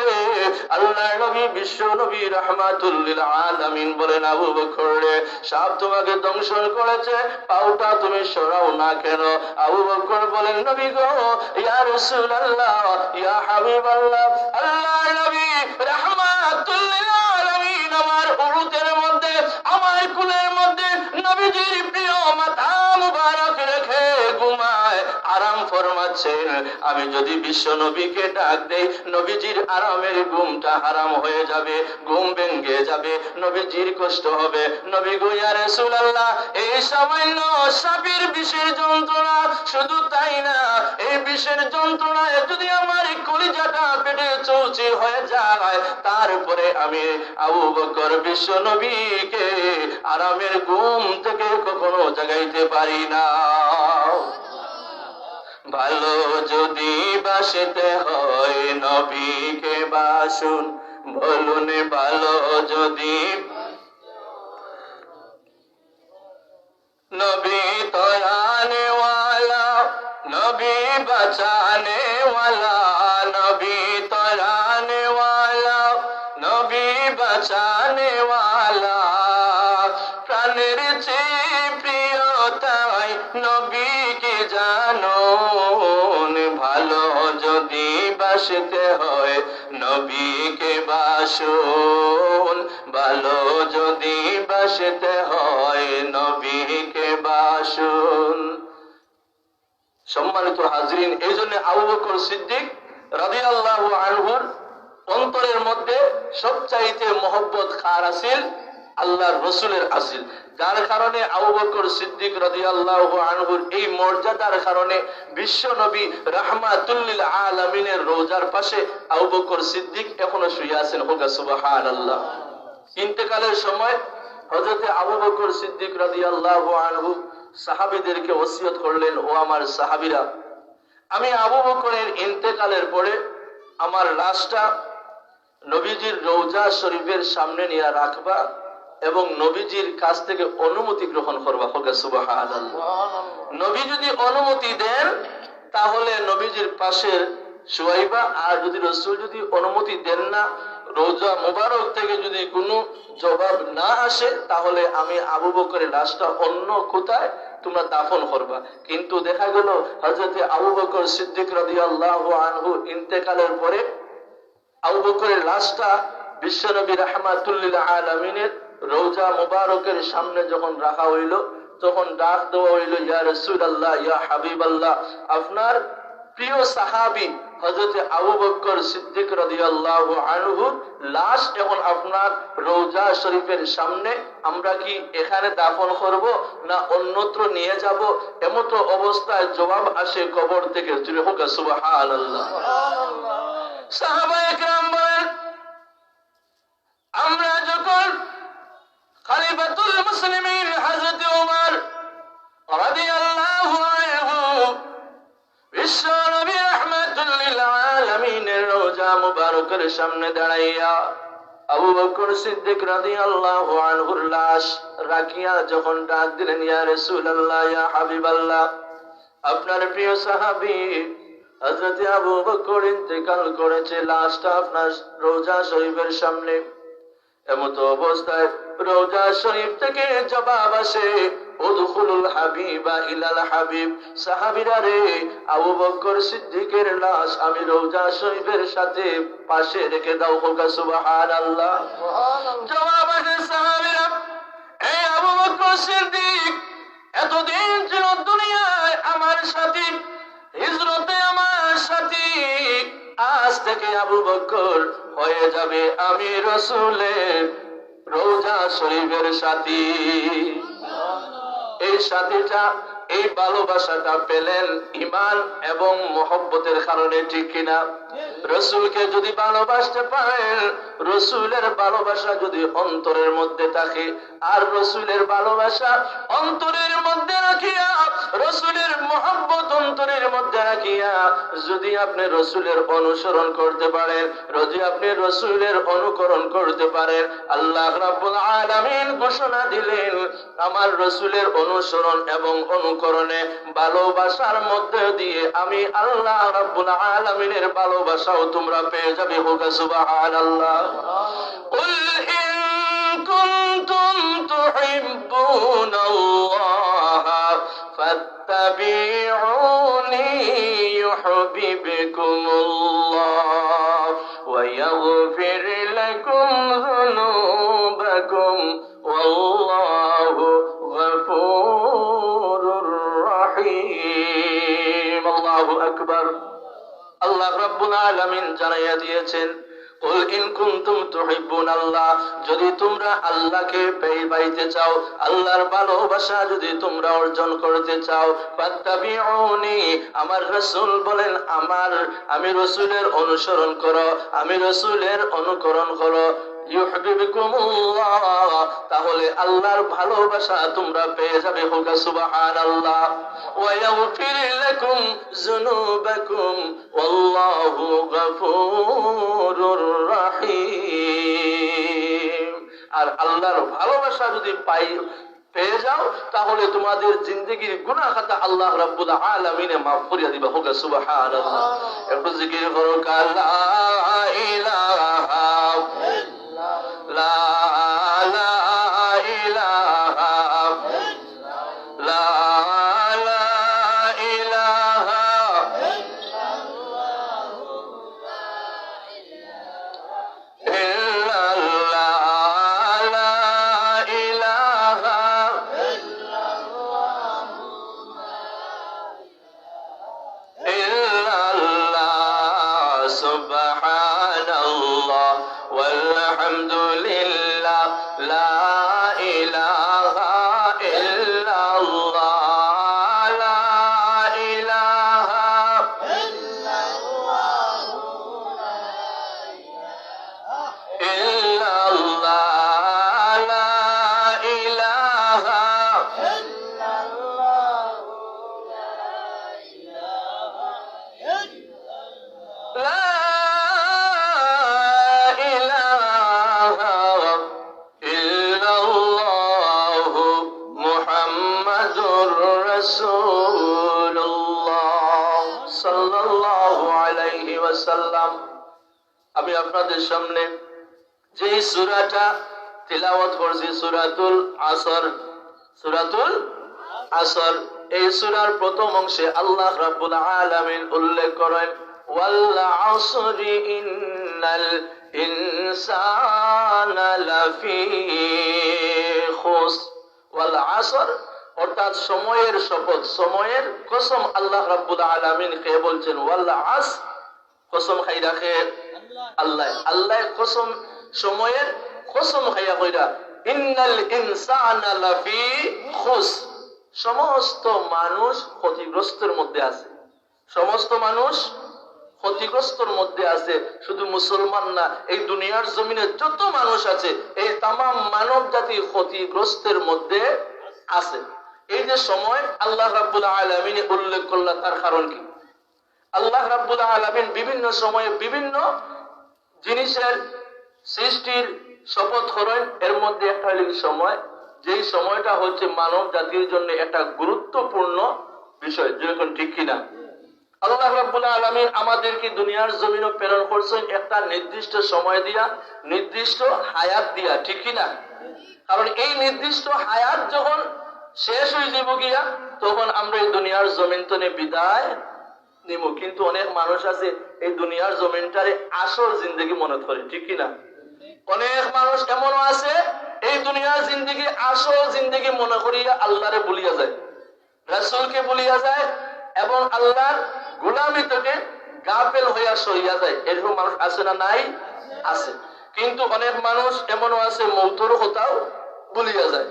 আল্লাহর নবী, বিশ্ব নবী রাহমাতুল লিল আলামিন বলেন, আবু বকর রে, সাপ তোমাকে দংশন করেছে, পাউটা তুমি সরাও না কেন? আবু বকর বলেন, নবী গো, ইয়া রাসূলুল্লাহ, ইয়া হাবিবাল্লাহ, আল্লাহর নবী রাহমাতুল লিল আলামিন আমার উরুতের মধ্যে, আমার কুলের মধ্যে নবীজির প্রিয় মাথা মুবারক রেখে ঘুমায়, আরাম ফরমাচ্ছেন। আমি যদি বিশ্ব নবীকে ডাক দেই, নবীজির আরামের ঘুমটা হারাম হয়ে যাবে, ঘুম ভেঙে যাবে, নবীজির কষ্ট হবে। নবী গো, ইয়া রাসূলুল্লাহ, এই সামান্য সাপের বিষের যন্ত্রণা, শুধু তাই না, এই বিষের যন্ত্রণায় যদি আমার কলিজাটা পেটে চৌচি হয়ে যায়, তারপরে আমি আবু বকর বিশ্ব নবীকে আরামের ঘুম থেকে কখনো জাগাইতে পারি না। ভালো যদি বাসতে হয় নবীকে বাসুন, বলুন ভালো যদি, নবী তো আনে ওয়ালা, নবী বাঁচানে ওয়ালা, নবী তো আনে ওয়ালা, নবী বাঁচানে ওয়ালা, প্রাণের চেয়ে প্রিয় তাই নবীকে জানুন, ভালো যদি বাসতে হয় নবীকে বাসুন, ভালো যদি বাসতে হয় নবীকে বাসুন। সম্মানিত হাজরিন, এই জন্য আবু বকর সিদ্দিক রাদিয়াল্লাহু আনহুর অন্তরের মধ্যে সবচাইতে মহব্বত কার আছিল? আল্লাহর রসুলের আছিল, যার কারণে আবু বকর সিদ্দিক রাদিয়াল্লাহু আনহুর এই মর্যাদার কারণে বিশ্ব নবী রাহমাতুল লিল আলামিনের রওজার পাশে আবু বকর সিদ্দিক এখনো শুয়ে আছেন। হোক সুবহানাল্লাহ। ইন্তেকালের সময় হযরতে আবু বকর সিদ্দিক রাদিয়াল্লাহু আনহু সাহাবীদেরকে ওসিয়ত করলেন, ও আমার সাহাবীরা, আমি আবু বকরের ইন্তেকালের পরে আমার লাশটা নবীজির রওজা শরীফের সামনে নিয়ে রাখবা এবং নবীজির কাছ থেকে অনুমতি গ্রহণ করবা। হোক সুবহানাল্লাহ। নবী যদি অনুমতি দেন তাহলে নবীজির পাশে শুয়াইবা, আর যদি রাসূল যদি অনুমতি দেন না, রওজা মুবারক থেকে যদি কোনো জবাব না আসে, তাহলে আমি আবু বকরের লাশটা অন্য কোথায় তোমরা দাফন করবা। কিন্তু দেখা গেল হযরতে আবু বকর সিদ্দিক রাদিয়াল্লাহু আনহু ইন্তেকালের পরে আবু বকরের লাশটা বিশ্বনবী রাহমাতুল লিল আলামিনের রওজা মুবারকের সামনে যখন রাখা হইল, তখন ডাক দেওয়া হইল, ইয়া রাসূলুল্লাহ, ইয়া হাবিবাল্লাহ, আপনার প্রিয় সাহাবী হযরতে আবু বকর সিদ্দিক রাদিয়াল্লাহু আনহু লাশ এখন আপনার রওজা শরীফের সামনে, আমরা কি এখানে দাফন করব না অন্যত্র নিয়ে যাব? এমতো অবস্থায় জবাব আসে কবর থেকে। জুড়ে হোক সুবহানাল্লাহ। সাহাবায়ে কেরাম বলেন, আমরা যখন খলিফাতুল মুসলিমিন হযরত ওমর রাদিয়াল্লাহু আনহু মুবারকের সামনে দাঁড়াইয়া আবু বকর সিদ্দিক রাদিয়াল্লাহু আনহুর লাশ রাখিয়া যখন ডাক দিলেন, ইয়া রাসূলুল্লাহ, ইয়া হাবিবাল্লাহ, আপনার প্রিয় সাহাবী হযরত আবু বকর ইন্তেকাল করেছে, লাশটা আপনার রওজা শরীফের সামনে। এমত অবস্থায় রওজা শরীফ থেকে জবাব আসে, উদখুলুল হাবিবা ইলাল হাবিব। সাহাবীরা রে, আবু বকর সিদ্দিকের লাশ আমি রওজা শরীফের সাথে পাশে রেখে দাও। হোক সুবহানাল্লাহ। জবাব আসে সাহাবীরা, এই আবু বকর সিদ্দিক এতদিন ছিল দুনিয়ায় আমার সাথী, হিজরতে আমার সাথী, আজ থেকে আবু বকর হয়ে যাবে আমি রাসূলের রওজা শরীফের সাথী। এই সাথীটা, এই ভালোবাসাটা পেলেন ঈমান এবং মহব্বতের কারণে, ঠিক কিনা? রাসূলকে যদি ভালোবাসতে পারেন, রাসূলের ভালোবাসা যদি অন্তরের মধ্যে থাকে, আর রাসূলের ভালোবাসা অন্তরের মধ্যে রাখিয়া, রাসূলের মহব্বত অন্তরের মধ্যে রাখিয়া যদি আপনি রাসূলের অনুসরণ করতে পারেন, যদি আপনি রাসূলের অনুকরণ করতে পারেন, আল্লাহ রাব্বুল আলামিন ঘোষণা দিলেন, আমার রাসূলের অনুসরণ এবং অনুকরণে ভালোবাসার মধ্যে দিয়ে আমি আল্লাহ রাব্বুল আলামিনের ভালোবাসাও তোমরা পেয়ে যাবে। হোক সুবহানাল্লাহ। কুল ইন কুনতুম তুহিব্বুনাল্লাহ ফাত্তাবিউনি ইউহিব্বুকুমুল্লাহ ওয়া ইয়াগফির লাকুম যুনুবাকুম ওয়াল্লাহু গফুরুর রহিম। আল্লাহু আকবার। আল্লাহ রাব্বুল আলামিন জানাইয়া দিয়েছেন, কুল ইন কুনতুম তুহিব্বুনাল্লাহ, যদি তোমরা আল্লাহকে পাইতে চাও, আল্লাহর ভালোবাসা যদি তোমরা অর্জন করতে চাও, ফাত্তাবিউনি, আমার রাসূল বলেন আমি রাসূলের অনুসরণ করো, আমি রাসূলের অনুকরণ করো, ইউহিব্বুকুমুল্লাহ, তাহলে আল্লাহর ভালোবাসা তোমরা পেয়ে যাবে। হোক সুবহানাল্লাহ। ওয়া ইয়াগফির লাকুম যুনুবাকুম ওয়াল্লাহু গফুরুর রহিম। আর আল্লাহর ভালোবাসা যদি পেয়ে যাও, তাহলে তোমাদের জিন্দেগির গুনাহ খাতা আল্লাহ রাব্বুল আলামিন মাফ করিয়া দিবা। হোক সুবহানাল্লাহ। একটু জিকির করো, লা ইলাহা লা লা ইলাহা লা লা ইলাহা ইল্লাল্লাহ লা ইলাহা ইল্লাল্লাহ সুবহানাল্লাহ ওয়ালহামদুলিল্লাহ লা ইলাহা ইল্লাল্লাহ লা ইলাহা ইল্লাল্লাহ লা ইলাহা লা ইলাহা ইল্লাল্লাহ মুহাম্মাদুর রাসূলুল্লাহ সাল্লাল্লাহু আলাইহি ওয়াসাল্লাম। আমি আপনাদের সামনে যে সূরাটা তিলাওয়াত করছি, সূরাতুল আসর, সূরাতুল আসর, এই সূরার প্রথম অংশে আল্লাহ রাব্বুল আলামিন উল্লেখ করেন, ওয়াল আসরি ইন্নাল ইনসানা লাফি খুস। ওয়াল আসর অর্থাৎ সময়ের শপথ, সময়ের কসম আল্লাহ রাব্বুল আলামিন কে বলছেন, ওয়াল আস, কসম খাই রাখে আল্লাহ, আল্লাহ কসম, সময়ের কসম খাইয়া কইরা, ইন্নাল ইনসানা লাফি খুস, সমস্ত মানুষ ক্ষতিগ্রস্তের মধ্যে আছে, সমস্ত মানুষ ক্ষতিগ্রস্তর মধ্যে আছে। শুধু মুসলমান না, এই দুনিয়ার জমিনে যত মানুষ আছে, এই তামাম মানব জাতি ক্ষতিগ্রস্তের মধ্যে আছে। এই যে সময় আল্লাহ রাব্বুল আলামিন উল্লেখ করলেন, তার কারণ কি? আল্লাহ রাব্বুল আলামিন বিভিন্ন সময়ে বিভিন্ন জিনিসের সৃষ্টির শপথ করেন, এর মধ্যে একটা হলো সময়, যেই সময়টা হচ্ছে মানব জাতির জন্য একটা গুরুত্বপূর্ণ বিষয়, যেরকম ঠিক কিনা? আল্লাহ রাব্বুল আলামিন আমাদেরকে দুনিয়ার জমিনে প্রেরণ করছেন একটা নির্দিষ্ট সময় দিয়া, নির্দিষ্ট হায়াত দিয়া, ঠিক কিনা? কারণ এই নির্দিষ্ট হায়াত যখন শেষ হয়ে যাব গিয়া, তখন আমরা এই দুনিয়ার জমিন তনে বিদায় নিব। কিন্তু অনেক মানুষ আছে এই দুনিয়ার জমিনটারে আসল জিন্দগি মনে করে, ঠিক কিনা? অনেক মানুষ এমনও আছে এই দুনিয়ার জিন্দগি আসল জিন্দগি মনে করিয়া আল্লাহরে ভুলিয়া যায়, রাসূলকে ভুলিয়া যায় এবং আল্লাহর গোলামি থেকে গাফেল হইয়া সরিয়া যায়। এরকম মানুষ আছে না নাই? আছে। কিন্তু অনেক মানুষ এমনও আছে মৌতের কথাও ভুলিয়া যায়।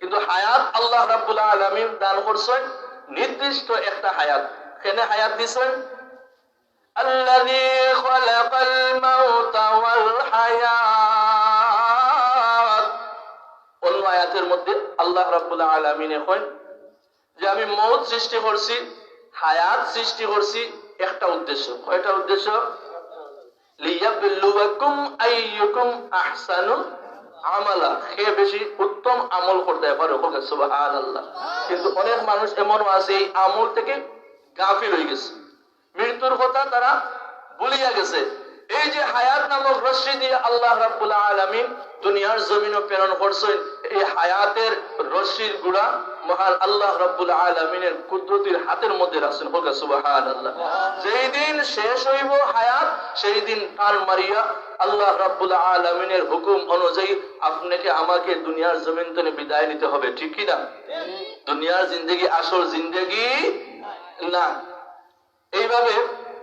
কিন্তু হায়াত আল্লাহ রাব্বুল আলামিন দান করছেন নির্দিষ্ট একটা হায়াত। কেন হায়াত দিছেন? আল্লাযী খালাকাল মাউতা ওয়াল হায়াত। অন্য আয়াতের মধ্যে আল্লাহ রাব্বুল আলামিন কইন যে আমি মৌত সৃষ্টি করছি, হায়াত সৃষ্টি করছি একটা উদ্দেশ্য। কয়টা উদ্দেশ্য? লিয়াবলুয়াকুম আইয়ুকুম আহসানু আমালা, কে বেশি উত্তম আমল করতে পারে। সুবহানাল্লাহ। কিন্তু অনেক মানুষ এমনও আছে এই আমল থেকে গাফিল হয়ে গেছে, মৃত্যুর কথা তারা ভুলিয়া গেছে। এই যে হায়াত নামক রশ্মি দিয়ে আল্লাহ রাব্বুল আলামিন দুনিয়ার জমিনে প্রেরণ করছেন, এই হায়াতের রশ্মির গুড়া মহান আল্লাহ রাব্বুল আলামিনের কুদরতের হাতের মধ্যে রাখছেন। হোক সুবহানাল্লাহ। যেই দিন শেষ হইব হায়াত, সেই দিন টান মারিয়া আল্লাহ রাব্বুল আলামিনের হুকুম অনুযায়ী আপনাকে আমাকে দুনিয়ার জমিন থেকে বিদায় নিতে হবে, ঠিক কি না? দুনিয়ার জিন্দেগি আসল জিন্দেগি না। এইভাবে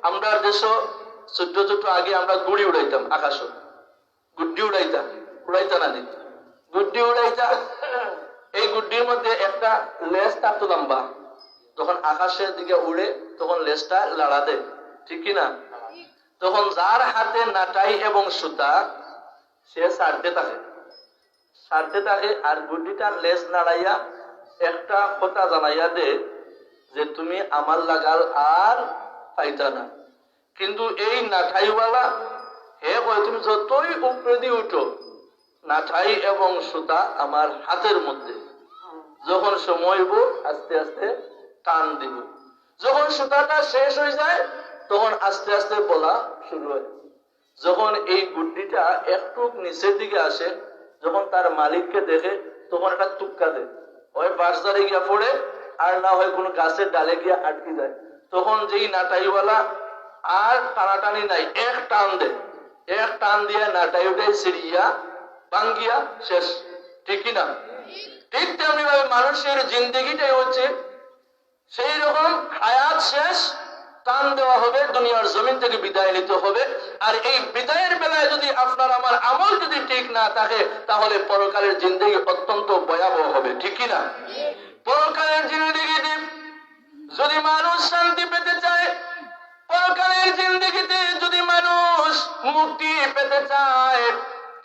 আমরা দেশ ছোট্ট ছোট্ট আগে আমরা গুড়ি উড়াইতাম, আকাশ গুড্ডি উড়াইতাম, উড়াইতা না দিত গুড্ডি উড়াইতা। এই গুড্ডির মধ্যে একটা লেজ থাকতো লম্বা, যখন আকাশের দিকে উড়ে তখন লেজটা লাড়া দেয়, ঠিক কিনা? তখন যার হাতে নাটাই এবং সুতা সে সারতে থাকে আর গুড্ডিটার লেজ নাড়াইয়া একটা কথা জানাইয়া দে যে তুমি আমার লাগাল আর পাইতা না। কিন্তু এই নাঠাইওয়ালা হে কয় তুমি যতই উপরে দিয়ে উঠো, নাঠাই এবং সুতা আমার হাতের মধ্যে, যখন সময় হইব আস্তে আস্তে টান দিব। যখন সুতাটা শেষ হয়ে যায় তখন আস্তে আস্তে বলা শুরু হয়। যখন এই গুড্ডিটা একটু নিচের দিকে আসে, যখন তার মালিককে দেখে তখন একটা তুক্কা দেয়, হয় বাসদারে গিয়া পড়ে আর না হয় কোনো গাছের ডালে গিয়া আটকে যায়। তখন যেই নাটাইওয়ালা আর টানাটানি নাই, এক টান দেয়, এক টান দিয়ে নাটাই উঠে সিরিয়া ভাঙ্গিয়া শেষ, ঠিক কিনা? ঠিক তেমনি ভাবে মানুষের জিন্দগিটাই হচ্ছে সেই রকম, হায়াত শেষ, টান দেওয়া হবে, দুনিয়ার জমিন থেকে বিদায় নিতে হবে। আর এই বিদায়ের বেলায় যদি আপনার আমার আমল যদি ঠিক না থাকে তাহলে পরকালের জিন্দগি অত্যন্ত ভয়াবহ হবে, ঠিক কিনা? পরকালের জিন্দগিতে যদি মানুষ শান্তি পেতে চায়, পরকালের জিন্দগিতে যদি মানুষ মুক্তি পেতে চায়,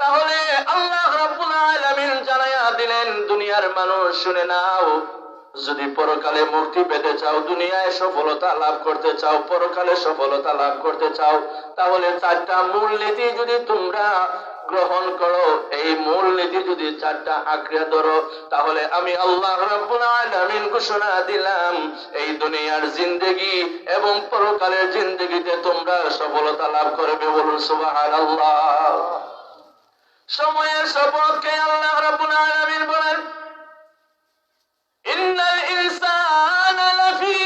তাহলে আল্লাহ রাব্বুল আলামিন জানায়া দিলেন, দুনিয়ার মানুষ শুনে নাও, যদি পরকালে মুক্তি পেতে চাও, দুনিয়ায় সফলতা লাভ করতে চাও, পরকালে সফলতা লাভ করতে চাও, তাহলে চারটা মূল নীতি যদি তোমরা গ্রহণ করো, এই মূল নীতি যদি চারটা আঁকড়ে ধরো, তাহলে আমি আল্লাহ রাব্বুল আলামিন ঘোষণা দিলাম এই দুনিয়ার জিন্দেগি এবং পরকালের জিন্দেগিতে তোমরা সফলতা লাভ করবে। বলুন সুবহানাল্লাহ। সময়ের শপথকে আল্লাহ রাব্বুল আলামিন বলেন, ইন্নাল ইনসানা লাফি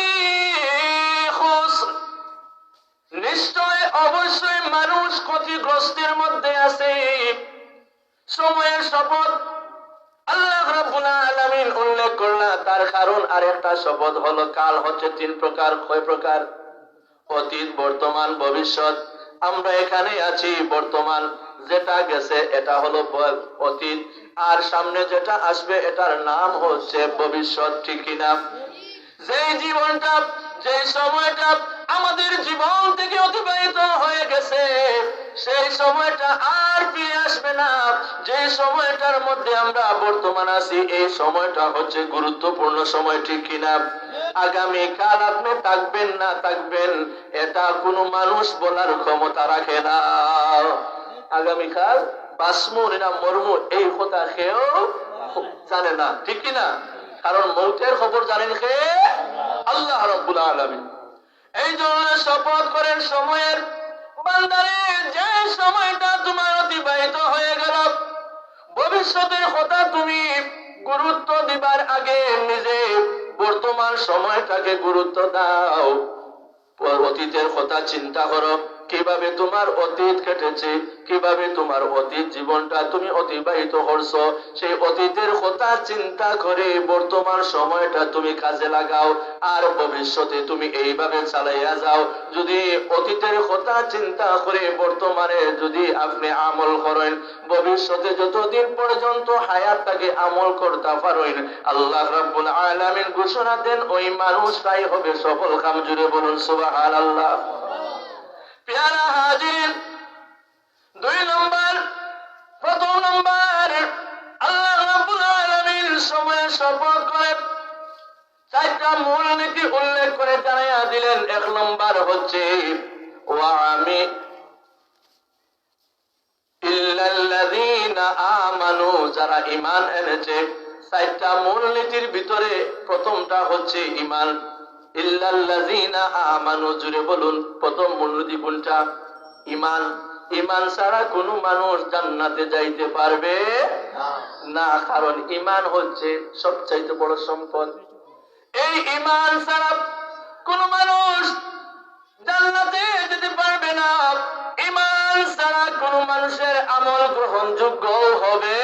খুসর, নিশ্চয় অবশ্যই মানুষ ক্ষতিগ্রস্তের মধ্যে আছে। সময়ের শপথ আল্লাহ রাব্বুল আলামিন উল্লেখ করলেন, তার কারণ আর একটা শপথ হলো কাল হচ্ছে তিন প্রকার। কয় প্রকার? অতীত, বর্তমান, ভবিষ্যৎ। আমরা এখানে আছি বর্তমান, যেটা গেছে এটা হলো অতীত, আর সামনে যেটা আসবে এটার নাম হচ্ছে ভবিষ্যৎ, ঠিক কিনা? যেই জীবনটা যে সময়টা আমাদের জীবন থেকে অতিবাহিত হয়ে গেছে সেই সময়টা আর ফিরে আসবে না। যে সময়টার মধ্যে আমরা বর্তমান আছি এই সময়টা হচ্ছে গুরুত্বপূর্ণ সময়, ঠিক কিনা? আগামী কাল আপনি থাকবেন না থাকবেন এটা কোনো মানুষ বলার ক্ষমতা রাখে না। আগামীকাল বাসমু না মরমু এই কথা কেউ জানে না, ঠিক কিনা? কারণ মৌতের খবর জানেন কে? আল্লাহ রাব্বুল আলামিন। এই জন্য শপথ করেন সময়ের, বান্দারে যে সময়টা তোমার অতিবাহিত হয়ে গেল ভবিষ্যতের কথা তুমি গুরুত্ব দিবার আগে নিজে বর্তমান সময়টাকে গুরুত্ব দাও। অতীতের কথা চিন্তা করো, কিভাবে তোমার অতীত কেটেছে, কিভাবে তোমার অতীত জীবনটা তুমি অতিবাহিত করছো, সেই অতীতের কথা চিন্তা করে বর্তমান সময়টা তুমি কাজে লাগাও আর ভবিষ্যতে তুমি এইভাবে চালাইয়া যাও। যদি অতীতের কথা চিন্তা করে বর্তমানে যদি আপনি আমল করেন, ভবিষ্যতে যতদিন পর্যন্ত হায়াতটাকে আমল করতে পারেন, আল্লাহ রাব্বুল আলামিন ঘোষণা দেন ওই মানুষটাই হবে সফল কাম। জুড়ে বলুন সুবহানাল্লাহ। প্যারা হাজির, প্রথম নম্বর আল্লাহ রাব্বুল আলামিন সময়ের শপথ করে চারটা মূলনীতি উল্লেখ করে জানাইয়া দিলেন। এক নম্বর হচ্ছে ওয়ামি ইল্লাল্লাযীনা আমানু, যারা ঈমান এনেছে। চারটা মূলনীতির ভিতরে প্রথমটা হচ্ছে ঈমান। ইল্লাল্লাযীনা আমানু, জুড়ে বলুন প্রথম মূলনীতি কোনটা? ঈমান। ঈমান ছাড়া কোনো মানুষ জান্নাতে যাইতে পারবে না, কারণ ঈমান হচ্ছে সবচাইতে বড় সম্পদ। এই ঈমান ছাড়া কোনো মানুষ জান্নাতে যেতে পারবে না। ঈমান ছাড়া কোনো মানুষের আমল গ্রহণযোগ্য হবে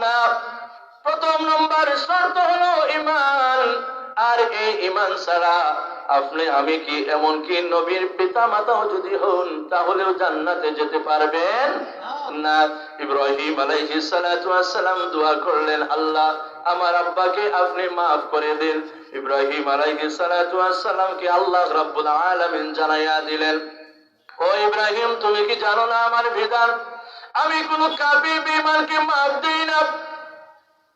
না। প্রথম নম্বর শর্ত হলো ঈমান। আর এই ঈমান ছাড়া আপনি আমি কি এমনকি নবীর পিতা মাতাও যদি হন তাহলেও জান্নাতে যেতে পারবেন না। ইব্রাহিম আলাইহিস সালাতু ওয়াস সালাম দোয়া করলেন, আল্লাহ আমার আব্বাকে আপনি maaf করে দিন। ইব্রাহিম আলাইহিস সালাতু ওয়াস সালামকে আল্লাহ রাব্বুল আলামিন জানাইয়া দিলেন, ও ইব্রাহিম তুমি কি জানো না আমার বিধান, আমি কোন কাফির বেঈমানকে maaf দেই না।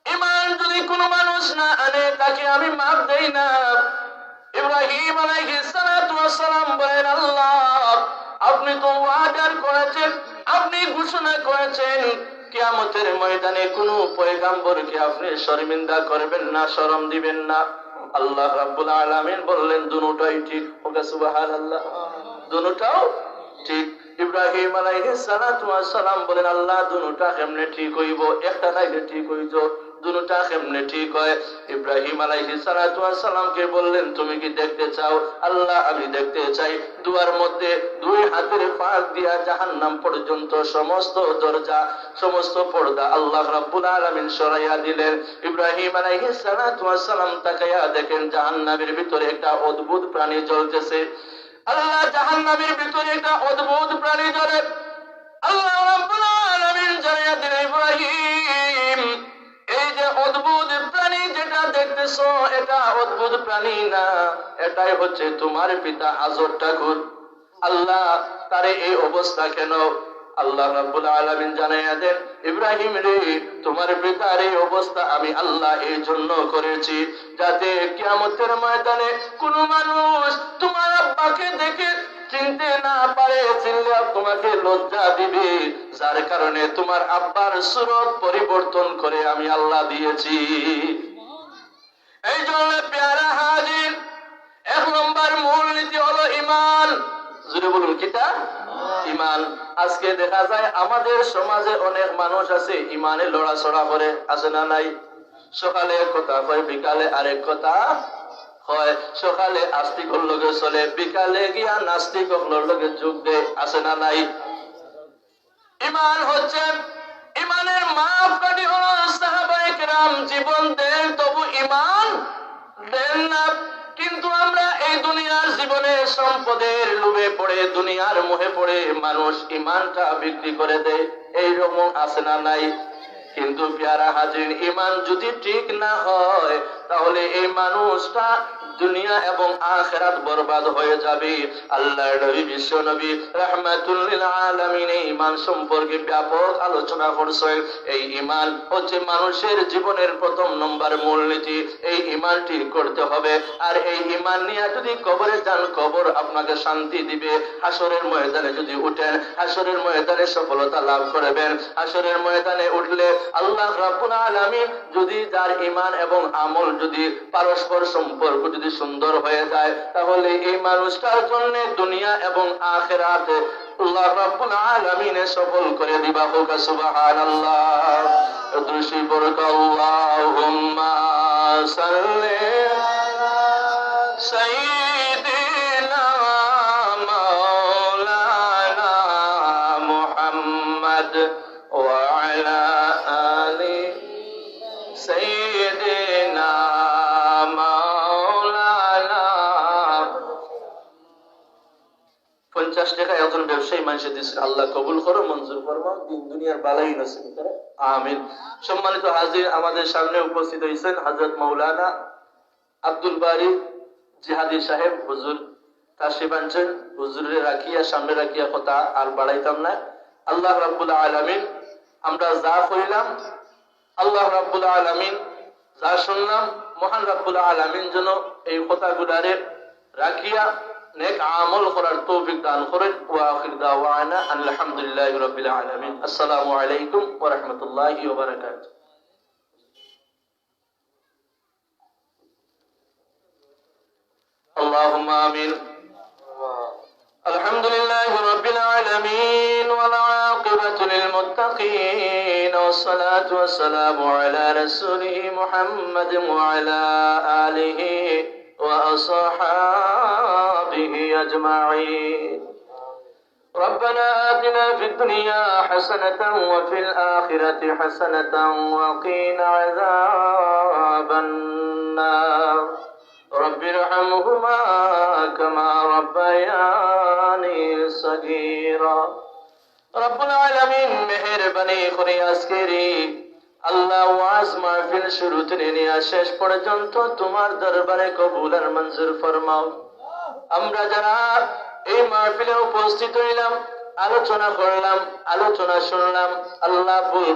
ঈমান যদি কোনো মানুষ না আনে তাকে আমি maaf দেই না। ইব্রাহিম আলাইহিস সালাতু ওয়াস সালাম বলেন, আল্লাহ আপনি তো ওয়াদা করেছেন, আপনি ঘোষণা করেছেন কিয়ামতের ময়দানে কোনো পয়গম্বরকে আপনি শর্মিন্দা করবেন না, শরম দিবেন না। আল্লাহ রাব্বুল আলামিন বললেন দুটোই ঠিক। ওকে সুবহানাল্লাহ, দুটোটাও ঠিক। ইব্রাহিম আলাইহিস সালাতু ওয়াস সালাম বলেন, আল্লাহ দুটোটা কেমনে ঠিক হইব, একটা নাইলে ঠিক হইত, দুটোটা কেমনে ঠিক হয়? ইব্রাহিম আলাইহিস সালাতু ওয়াস সালামকে বললেন, তুমি কি দেখতে চাও? আল্লাহ আমি দেখতে চাই। দুয়ার মধ্যে দুই হাতের ফাঁক দিয়া জাহান্নাম পর্যন্ত সমস্ত দরজা সমস্ত পর্দা আল্লাহ রাব্বুল আলামিন সরাইয়া দিলেন। ইব্রাহিম আলাইহিস সালাতু ওয়াস সালাম তাকায়া দেখেন জাহান্নামের ভিতরে একটা অদ্ভুত প্রাণী জ্বলতেছে। আল্লাহ জাহান্নামের ভিতরে একটা অদ্ভুত প্রাণী জ্বলে। আল্লাহ রাব্বুল আলামিন জানাইয়া দিলেন, ইব্রাহিম এই যে অদ্ভুত প্রাণী যেটা দেখতেছো এটা অদ্ভুত প্রাণী না, এটাই হচ্ছে তোমার পিতা হাজর ঠাকুর। আল্লাহ তারে এই অবস্থা কেন? আল্লাহ রাব্বুল আলামিন জানাইয়া দেন, ইব্রাহিম রে তোমার পিতার এই অবস্থা আমি আল্লাহ এই জন্য করেছি যাতে কিয়ামতের ময়দানে কোন মানুষ তোমার আব্বাকে দেখে চিনতে না পারে, চিনলে তোমাকে লজ্জা দিবে, যার কারণে তোমার আব্বার সুরত পরিবর্তন করে আমি আল্লাহ দিয়েছি। এই জন্য প্যারা হাজির, এক নম্বর মূলনীতি হলো ঈমান। জুড়ে বলুন কিটা? ঈমান। আজকে দেখা যায় আমাদের সমাজে অনেক মানুষ আছে ঈমানে লড়াচড়া করে, আছে না নাই? সকালে এক কথা হয়, বিকালে আরেক কথা হয়। সকালে আস্তিকর লগে চলে, বিকালে গিয়া নাস্তিকর লগে যোগ দেয়, আছে না নাই? ঈমান হচ্ছে, ঈমানের মাপকাঠি হলো সাহাবায়ে কেরাম জীবন দেন তবু ঈমান দেন না। কিন্তু আমরা এই দুনিয়ার জীবনে সম্পদের লোভে পড়ে, দুনিয়ার মোহে পড়ে মানুষ ঈমানটা বিক্রি করে দেয়, এইরকম আছে না নাই? কিন্তু প্যারা হাজির, ঈমান যদি ঠিক না হয় তাহলে এই মানুষটা দুনিয়া এবং আখিরাত বরবাদ হয়ে যাবে। আল্লাহর নবী বিশ্ব নবী রাহমাতুল লিল আলামিন এই ঈমান সম্পর্কে ব্যাপক আলোচনা করেছেন। এই ঈমান হচ্ছে মানুষের জীবনের প্রথম নম্বর মূলনীতি। এই ঈমানটি করতে হবে। আর এই ঈমান নিয়ে যদি কবরে যান, কবর আপনাকে শান্তি দিবে। হাসরের ময়দানে যদি উঠেন, হাসরের ময়দানে সফলতা লাভ করবেন। হাসরের ময়দানে উঠলে আল্লাহ রাব্বুল আলামিন যদি যার ঈমান এবং আমল যদি পরস্পর সম্পর্ক যদি সুন্দর হয়ে যায়, তাহলে এই মানুষটার জন্য দুনিয়া এবং আখিরাতে আল্লাহ রাব্বুল আলামিন সফল করে দিবা। হোক সুবহানাল্লাহ। দুরূদ পড়ো, আল্লাহুম্মা সাল্লি আলা সাইয়্যিদিনা মাওলানা মুহাম্মদ ওয়া আলা আলি সাইয়্যিদিনা মাওলানা। 50 টাকা একজন ব্যবসায়ী মানুষে দিয়েছে। আল্লাহ কবুল করো, মঞ্জুর করো, দিন দুনিয়ার বালাই নসিব করো, আমিন। সম্মানিত হাজির, আমাদের সামনে উপস্থিত হয়েছেন হযরত মাওলানা আব্দুল বারী জিহাদি সাহেব হুজুর তাশরিফ আনছেন। হুজুরের রাখিয়া সামনে রাখিয়া কথা আর বাড়াইতাম না। আল্লাহ রাব্বুল আলামিন আমরা যা কইলাম, আল্লাহ রাব্বুল আলামিন যা শুনলাম, মহান রাব্বুল আলামিন যেন এই কথাগুলারে রাখিয়া নেক আমল করার তৌফিক দান করেন। ওয়া আখির দাওয়ানা আলহামদুলিল্লাহি রাব্বিল আলামিন। আসসালামু আলাইকুম ওয়া রাহমাতুল্লাহি ওয়া বারাকাতুহু। اللهم آمين. الحمد لله رب العالمين والعاقبة للمتقين والصلاة والسلام على رسوله محمد وعلى آله وأصحابه أجمعين. ربنا آتنا في الدنيا حسنة وفي الآخرة حسنة وقنا عذاب النار. رب ارحمهما كما ربياني صغيرا. رب العالمين মেহেরবানি করে আজকেরই আল্লাহ ওয়াজ মাহফিল শুরু থেকে নিয়ে শেষ পর্যন্ত তোমার দরবারে কবুল আর মঞ্জুর ফরমাও। আমরা যারা এই মাহফিলে উপস্থিত হইলাম, আলোচনা করলাম, আলোচনা শুনলাম, আল্লাহ ভুল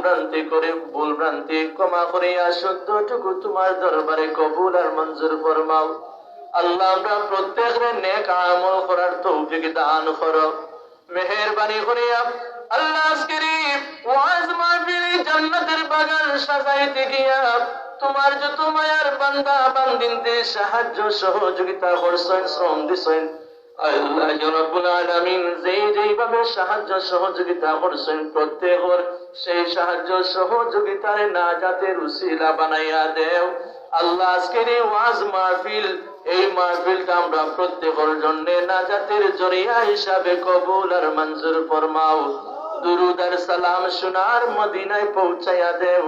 ভ্রান্তি ক্ষমা করিয়া শুদ্ধটুকু তোমার দরবারে কবুল আর মঞ্জুর ফরমাও। আল্লাহ আমরা প্রত্যেকের নেক আমল করার তৌফিক দান করো। মেহেরবানি করিয়া আল্লাহ আজকের ওয়াজ মাহফিল জান্নাতের বাগান সাজাইতে গিয়া তোমার যত মায়ার বান্দা বান্দিনদের সাহায্য সহযোগিতা করছেন, শ্রম দিছেন, আল্লাহ রাব্বুল আলামিন যেইভাবে সাহায্য সহযোগিতা করছেন, প্রত্যেকের সেই সাহায্য সহযোগিতার নাজাতের উসিলা বানাইয়া দেও। আল্লাহ আজকের এই ওয়াজ মাহফিল, এই মাহফিলটা আমরা প্রত্যেকের জন্য নাজাতের জরিয়া হিসাবে কবুল আর মঞ্জুর ফরমাও। দুরুদ আর সালাম শোনার মদিনায় পৌঁছাইয়া দেও।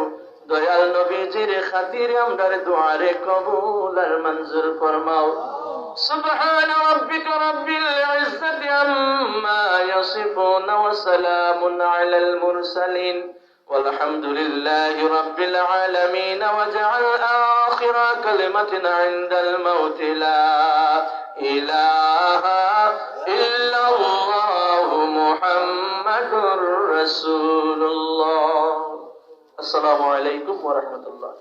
দয়াল নবীজির খাতিরে আমরার দুআরে কবুল আর মঞ্জুর ফরমাও। سبحان ربك رب العزة عما يصفون وسلام على المرسلين والحمد لله رب العالمين. واجعل آخر كلمة عند الموت لا إله إلا الله محمد رسول الله. السلام عليكم ورحمة الله.